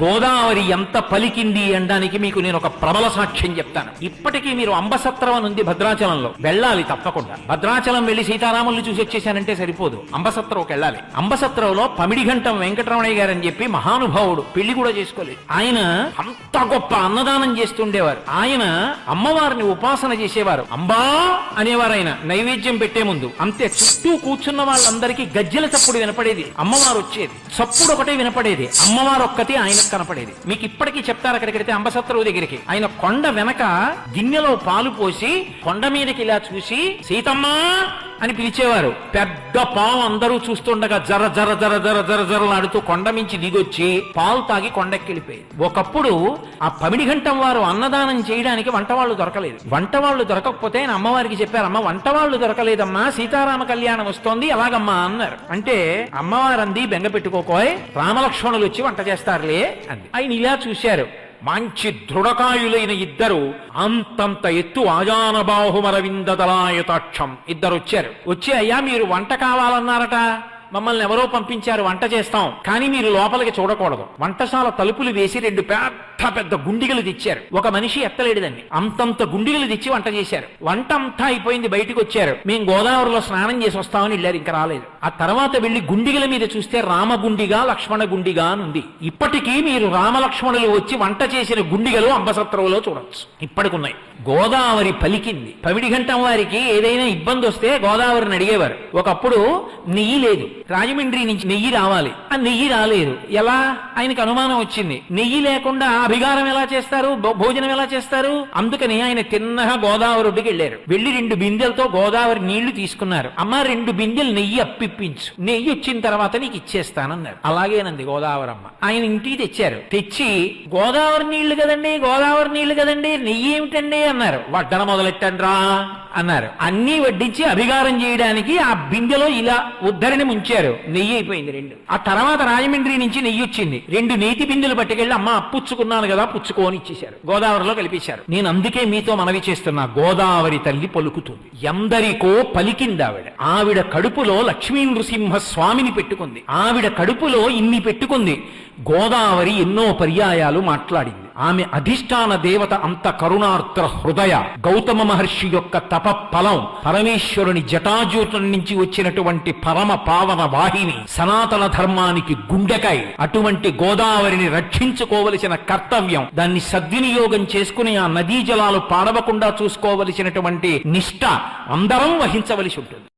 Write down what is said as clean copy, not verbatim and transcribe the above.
గోదావరి ఎంత పలికింది అనడానికి మీకు నేను ఒక ప్రబల సాక్ష్యం చెప్తాను. ఇప్పటికీ మీరు అంబసత్రం అని ఉంది భద్రాచలంలో, వెళ్ళాలి తప్పకుండా. భద్రాచలం వెళ్లి సీతారాముల్ని చూసి వచ్చేసానంటే సరిపోదు, అంబసత్రంకి వెళ్ళాలి. అంబసత్రంలో పమిడిఘంటం వెంకటరమణయ్య గారు అని చెప్పి మహానుభావుడు, పెళ్లి కూడా చేసుకోలేదు. ఆయన అంత గొప్ప అన్నదానం చేస్తుండేవారు. ఆయన అమ్మవారిని ఉపాసన చేసేవారు. అంబా అనేవారు. ఆయన నైవేద్యం పెట్టే ముందు అంతే, చుట్టూ కూర్చున్న వాళ్ళందరికీ గజ్జెల చప్పుడు వినపడేది, అమ్మవారు వచ్చేది, చప్పుడు ఒకటే వినపడేది, అమ్మవారు ఒక్కటి ఆయనకు కనపడేది. మీకు ఇప్పటికీ చెప్తారు, అక్కడికి వెళ్తే అంబసత్రువు దగ్గరికి ఆయన కొండ వెనక గిన్నెలో పాలు పోసి కొండ మీదకి ఇలా చూసి సీతమ్మా అని పిలిచేవారు. పెద్ద పాము అందరూ చూస్తుండగా జర జర జర జర జర జరలాడుతూ కొండ మించి దిగొచ్చి పాలు తాగి కొండెక్కిలిపోయేది. ఒకప్పుడు ఆ పమిడిఘంటం వారు అన్నదానం చేయడానికి వంటవాళ్లు దొరకలేదు. వంటవాళ్లు దొరకకపోతే ఆయన అమ్మవారికి చెప్పారు, అమ్మ వంటవాళ్లు దొరకలేదమ్మా, సీతారామ కళ్యాణం వస్తోంది ఎలాగమ్మా అన్నారు. అంటే అమ్మవారు అంది, బెంగ పెట్టుకోకోయ్, రామలక్ష్మణులు వచ్చి వంట చేస్తారులే అంది. ఆయన ఇలా చూశారు. మంచి దృఢకాయులైన ఇద్దరు, అంతంత ఎత్తు ఆజానబాహుమరవిందదలాయతాక్షం ఇద్దరు వచ్చారు. వచ్చి అయ్యా మీరు వంట కావాలన్నారట, మమ్మల్ని ఎవరో పంపించారు, వంట చేస్తాం, కానీ మీరు లోపలికి చూడకూడదు. వంటశాల తలుపులు వేసి 2 పెద్ద పెద్ద గుండిగలు తెచ్చారు. ఒక మనిషి ఎత్తలేడుదండి, అంతంత గుండిగలు తెచ్చి వంట చేశారు. వంట అంతా అయిపోయింది, బయటికి వచ్చారు. మేము గోదావరిలో స్నానం చేసి వస్తామని వెళ్ళారు, ఇంకా రాలేదు. ఆ తర్వాత వెళ్లి గుండిగల మీద చూస్తే రామగుండిగా లక్ష్మణ గుండిగా అని ఉంది. ఇప్పటికీ మీరు రామలక్ష్మణులు వచ్చి వంట చేసిన గుండిగలు అంబసత్రంలో చూడొచ్చు, ఇప్పటికున్నాయి. గోదావరి పలికింది. పమిడిఘంటం వారికి ఏదైనా ఇబ్బంది వస్తే గోదావరిని అడిగేవారు. ఒకప్పుడు నెయ్యి లేదు, రాజమండ్రి నుంచి నెయ్యి రావాలి, ఆ నెయ్యి రాలేదు. ఎలా? ఆయనకు అనుమానం వచ్చింది, నెయ్యి లేకుండా అభిగారం ఎలా చేస్తారు, భోజనం ఎలా చేస్తారు? అందుకని ఆయన తిన్నగా గోదావరి ఒడ్డుకి వెళ్ళారు. వెళ్లి 2 బిందెలతో గోదావరి నీళ్లు తీసుకున్నారు. అమ్మ 2 బిందెలు నెయ్యి అప్పిప్పించు, నెయ్యి వచ్చిన తర్వాత నీకు ఇచ్చేస్తానన్నారు. అలాగేనంది గోదావరమ్మ. ఆయన ఇంటికి తెచ్చారు. తెచ్చి గోదావరి నీళ్లు కదండి, గోదావరి నీళ్లు కదండి, నెయ్యి ఏమిటండి అన్నారు. వడ్డన మొదలెట్టండ్రా అన్నారు. అన్నీ వడ్డించి అభిగారం చేయడానికి ఆ బిందెలో ఇలా ఉద్ధరిని ముంచారు. నెయ్యి అయిపోయింది 2. ఆ తర్వాత రాజమండ్రి నుంచి నెయ్యి వచ్చింది. 2 నేతి బిందెలు పట్టుకెళ్ళి అమ్మ అప్పుచ్చుకున్నాను కదా పుచ్చుకోని ఇచ్చేశారు, గోదావరిలో కలిపేశారు. నేను అందుకే మీతో మనవి చేస్తున్నా, గోదావరి తల్లి పలుకుతుంది, ఎందరికో పలికింది ఆవిడ. ఆవిడ కడుపులో లక్ష్మీ నృసింహ స్వామిని పెట్టుకుంది, ఆవిడ కడుపులో ఇన్ని పెట్టుకుంది. గోదావరి ఎన్నో పర్యాయాలు మాట్లాడింది. ఆమె అధిష్టాన దేవత అంత కరుణార్ద్ర హృదయ, గౌతమ మహర్షి యొక్క తప ఫలం, పరమేశ్వరుని జటాజూటం నుంచి వచ్చినటువంటి పరమ పావన వాహిని, సనాతన ధర్మానికి గుండెకాయ. అటువంటి గోదావరిని రక్షించుకోవలసిన కర్తవ్యం, దాన్ని సద్వినియోగం చేసుకుని ఆ నదీ జలాలు పాడవకుండా చూసుకోవలసినటువంటి నిష్ఠ అందరం వహించవలసి ఉంటుంది.